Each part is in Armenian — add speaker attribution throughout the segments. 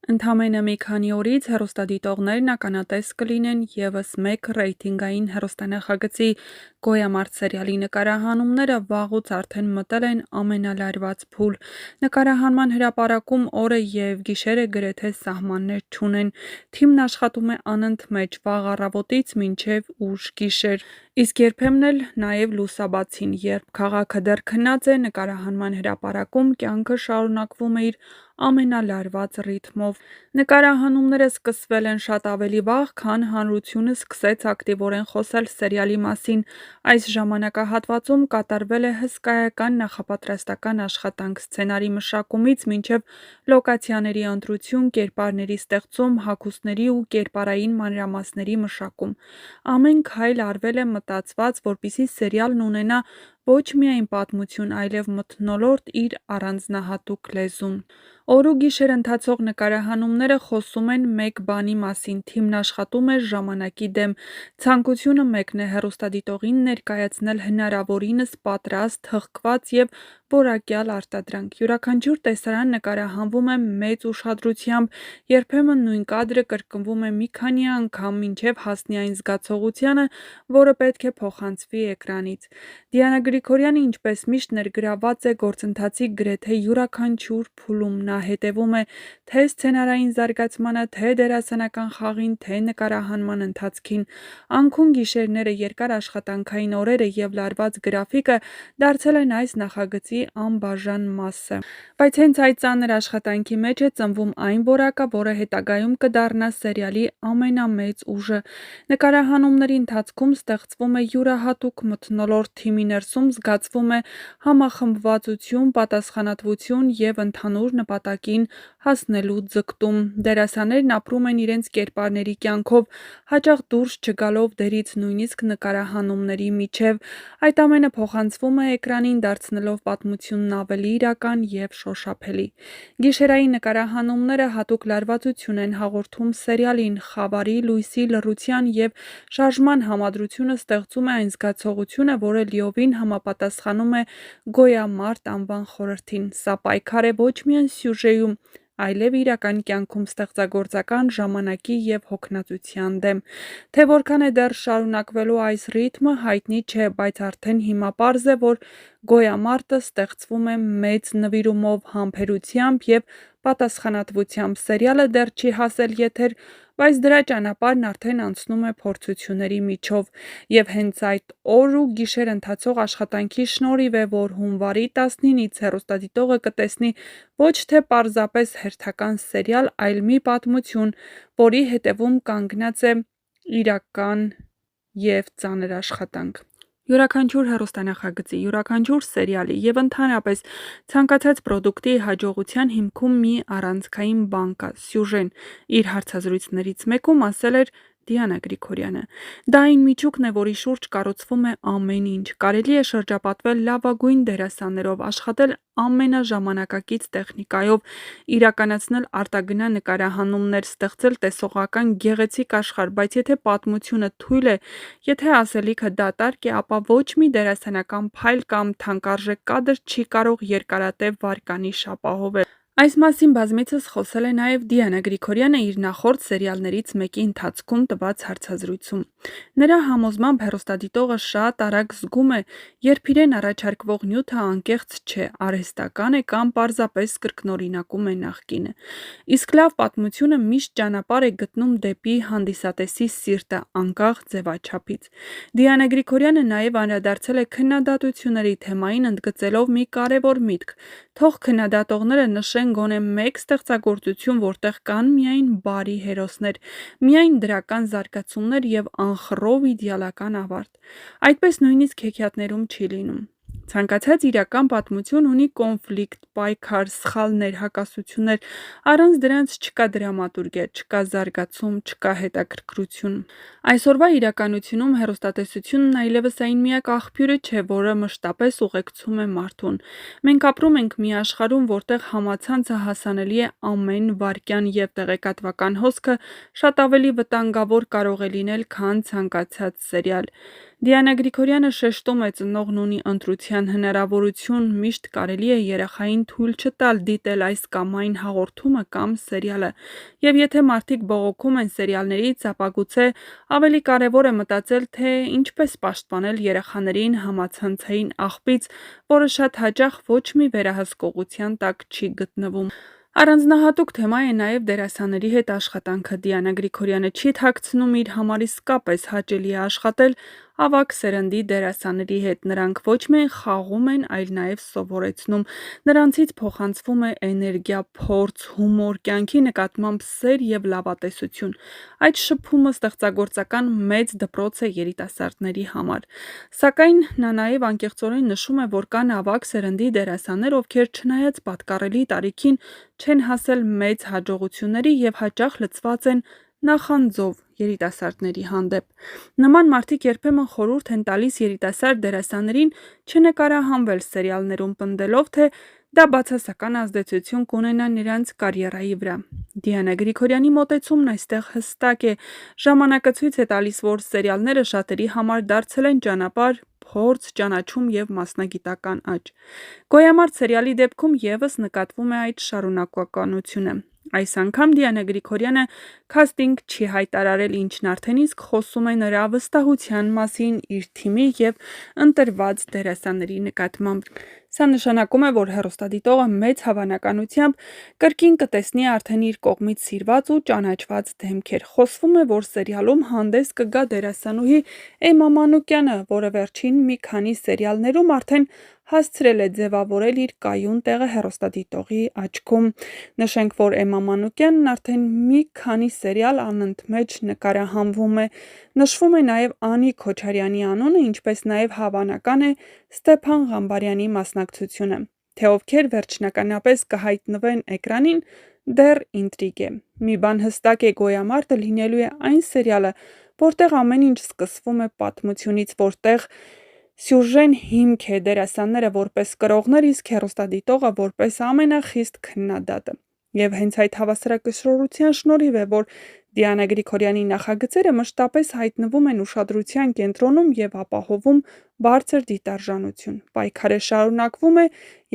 Speaker 1: Ընդամենը մի քանի օրից հեռուստադիտողներն ականատես կլինեն ևս մեկ ռեյթինգային հեռուստանախագծի «Գոյամարտ» սերիալի նկարահանումները վաղուց արդեն մտել են ամենալարված փուլ։ Նկարահանման հրապարակում օրը և գիշերը գրեթե սահմաններ չունեն։ Թիմն աշխատում է անընդմեջ վաղ առավոտից մինչև ուշ գիշեր, իսկ երբեմն էլ նաև լուսաբացին, երբ քաղաքը դեռ քնած է, նկարահանման հրապարակում կյանքը շարունակվում է իր ամենալարված ռիթմով։ Նկարահանումները սկսվել են շատ ավելի վաղ, քան հանրությունը սկսեց ակտիվորեն խոսել սերիալի մասին։ Այս ժամանակահատվածում կատարվել է հսկայական նախապատրաստական աշխատանք սցենարի մշակումից մինչև լոկացիաների ընտրություն, կերպարների ստեղծում, հագուստների ու կերպարային մանրամասների մշակում։ Ամեն քայլ արվել է մտածված, որպեսզի սերիալն ունենա ոչ միայն պատմություն, այլև մթնոլորտ իր առանձնահատուկ լեզուն։ Օր ու գիշեր ընթացող նկարահանումները խոսում են մեկ բանի մասին՝ թիմն աշխատում է ժամանակի դեմ։ Ցանկությունը մեկն է՝ հեռուստադիտողին ներկայացնել հնարավորինս պատրաստ, թխկված և որակյալ արտադրանք։ Յուրաքանչյուր տեսարան նկարահանվում է մեծ ուշադրությամբ, երբեմն նույն կադրը կրկնվում է մի քանի անգամ, մինչև հասնի այն զգացողությանը, որը պետք է փոխանցվի էկրանից։ Դիանա Գրիգորյանը, ինչպես միշտ, ներգրավված է գործընթացի գրեթե յուրաքանչյուր փուլում։ Նա հետևում է թե սցենարային զարգացմանը, թե դերասանական խաղին, թե նկարահանման ընթացքին։ Անքուն գիշերները, երկար աշխատանքային օրերը և լարված գրաֆիկը դարձել են այս նախագծի անբաժան մասը։ Բայց հենց այդ ծանր աշխատանքի մեջ է ծնվում այն որակը, որը հետագայում կդառնա սերիալի ամենամեծ ուժը։ Նկարահանումների ընթացքում ստեղծվում է յուրահատուկ մթնոլորտ, թիմի ներսում զգացվում է համախմբվածություն, պատասխանատվություն և ընդհանուր նպատակին հասնելու ձգտում։ Դերասաններն ապրում են իրենց կերպարների կյանքով, հաճախ դուրս չգալով դերից, նույնիսկ նկարահանումների միջև։ Այդ ամենը փոխանցվում է էկրանին, դարձնելով պատմությունն ավելի իրական և շոշափելի։ Գիշերային նկարահանումները հատուկ լարվածություն են հաղորդում սերիալին։ Խավարի, լույսի, լռության և շարժման համադրությունը ստեղծում է այն զգացողությունը, որը լիովին համապատասխանում է «Գոյամարտ» անվան խորհրդին։ Սա պայքար է ոչ միայն սյուժեում, այլև իրական կյանքում ստեղծագործական ժամանակի և հոգնածության դեմ։ Թե որքան է դեռ շարունակվելու այս ռիթմը, հայտնի չէ, բայց արդեն հիմա պարզ է, որ «Գոյամարտը» ստեղծվում է մեծ նվիրումով, համբերությամբ և պատասխանատվությամբ։ Սերիալը դեռ չի հասել եթեր, բայց դրա ճանապարհն արդեն անցնում է փորձությունների միջով։ Եվ հենց այդ օր ու գիշեր ընթացող աշխատանքի շնորհիվ է, որ հունվարի 19-ից հեռուստադիտողը կտեսնի ոչ թե պարզապես հերթական սերիալ, այլ մի պատմություն, որի հետևում կանգնած է իրական և ծանր աշխատանք։ Յուրաքանչյուր հեռուստանախագծի, յուրաքանչյուր սերիալի և ընդհանրապես ցանկացած պրոդուկտի հաջողության հիմքում մի առանցքային բան կա՝ սյուժեն, իր հարցազրույցներից մեկում ասել էր Դիանա Գրիգորյանը։ Դա այն միջուկն է, որի շուրջ կառուցվում է ամեն ինչ։ Կարելի է շրջապատվել լավագույն դերասաններով, աշխատել ամենաժամանակակից տեխնիկայով, իրականացնել արտագնա նկարահանումներ, ստեղծել տեսողական գեղեցիկ աշխարհ, բայց եթե պատմությունը թույլ է, եթե ասելիքը դատարկ է, ապա ոչ մի դերասանական փայլ կամ թանկարժեք կադր չի կարող երկարատև վարկանիշ ապահովել։ Այս մասին բազմիցս խոսել է նաև Դիանա Գրիգորյանը իր նախորդ սերիալներից մեկի ընթացքում տված հարցազրույցում։ Նրա համոզմամբ հեռուստադիտողը շատ արագ զգում է, երբ իրեն առաջարկվող նյութը անկեղծ չէ, արհեստական է կամ պարզապես կրկնօրինակում է նախկինը։ Իսկ լավ պատմությունը միշտ ճանապարհ է գտնում դեպի հանդիսատեսի սիրտը, անկախ ձևաչափից։ Դիանա Գրիգորյանը նաև անդրադարձել է քննադատությունների թեմային, ընդգծելով մի կարևոր միտք. թող քննադատողները նշեն գոնե մեկ ստեղծագործություն, որտեղ կան միայն բարի հերոսներ, միայն դրական զարգացումներ և անխռով իդեալական ավարտ։ Այդպես նույնիսկ հեքիաթներում չի լինում։ Ցանկացած իրական պատմություն ունի կոնֆլիկտ, պայքար, սխալներ, հակասություններ, առանց դրանց չկա դրամատուրգիա, չկա զարգացում, չկա հետաքրքրություն։ Այսօրվա իրականությունում հեռուստատեսությունն այլևս այն միակ աղբյուրը չէ, որը մշտապես ուղեկցում է մարդուն։ Մենք ապրում ենք մի աշխարհում, որտեղ համացանցը հասանելի է ամեն վայրկյան և տեղեկատվական հոսքը շատ ավելի վտանգավոր կարող է լինել, քան ցանկացած սերիալ։ Դիանա Գրիգորյանը շեշտում է, ծնողն ունի ընտրության հնարավորություն, միշտ կարելի է երեխային թույլ չտալ դիտել այս կամ այն հաղորդումը կամ սերիալը, և եթե մարդիկ բողոքում են սերիալներից, ապա գուցե ավելի կարևոր է մտածել, թե ինչպես պաշտպանել երեխաներին համացանցային աղբից, որը շատ հաճախ ոչ մի վերահսկողության տակ չի գտնվում։ Առանձնահատուկ թեմա է նաև դերասանների հետ աշխատանքը։ Դիանա Գրիգորյանը չի թաքցնում, իր համար իսկապես հաճելի է աշխատել ավագ սերնդի դերասանների հետ։ Նրանք ոչ միայն խաղում են, այլ նաև սովորեցնում։ Նրանցից փոխանցվում է էներգիա, փորձ, հումոր, կյանքի նկատմամբ սեր և լավատեսություն։ Այդ շփումը ստեղծագործական մեծ դպրոց է երիտասարդների համար։ Սակայն նա նաև անկեղծորեն նշում է, որ կան ավագ սերնդի դերասաններ, ովքեր չնայած պատկառելի տարիքին չեն հասել մեծ հաջողությունների և հաճախ լցված են նախանձով երիտասարդների հանդեպ։ Նման մարդիկ երբեմն խորհուրդ են տալիս երիտասարդ դերասաններին չնկարահանվել սերիալներում, պնդելով, թե դա բացասական ազդեցություն կունենա նրանց կարիերայի վրա։ Դիանա Գրիգորյանի մոտեցումն այստեղ հստակ է։ Ժամանակը ցույց է տալիս, որ սերիալները շատերի համար դարձել են ճանապարհ, փորձ, ճանաչում և մասնագիտական աճ։ Գոյամարտ սերիալի դեպքում ևս նկատվում է այդ շարունակականությունը։ Այս անգամ Դիանա Գրիգորյանը քաստինգ չի հայտարարել, ինչն արդեն իսկ խոսում է նրա վստահության մասին իր թիմի և ընտրված դերասանների նկատմամբ։ Սա նշանակում է, որ հեռուստադիտողը մեծ հավանականությամբ կրկին կտեսնի արդեն իր կողմից սիրված ու ճանաչված դեմքեր։ Խոսվում է, որ սերիալում հանդես կգա դերասանուհի Էմմա Մանուկյանը, որը վերջին մի քանի սերիալներում արդեն հասցրել է ձևավորել իր կայուն տեղը հեռուստադիտողի աչքում։ Նշենք, որ Էմմա Մանուկյանն արդեն մի քանի սերիալ անընդմեջ նկարահանվում է։ Նշվում է նաև Անի Քոչարյանի անունը, ինչպես նաև հավանական է Ստեփան Ղամբարյանի մասնակցությունը։ Թե ովքեր վերջնականապես կհայտնվեն էկրանին, դեռ ինտրիգ է։ Մի բան հստակ է, Գոյամարտը լինելու է այն սերիալը, որտեղ ամեն ինչ սկսվում է պատմությունից, որտեղ սյուժեն հիմք է, դերասանները որպես կրողներ, իսկ հեռուստադիտողը որպես ամենախիստ քննադատը։ Եվ հենց այդ հավասարակշռության շնորհիվ է, որ Դիանա Գրիգորյանի նախագծերը մշտապես հայտնվում են ուշադրության կենտրոնում և ապահովում բարձր դիտարժանություն։ Պայքարը շարունակվում է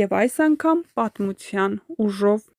Speaker 1: և այս անգամ պատմության ուժով։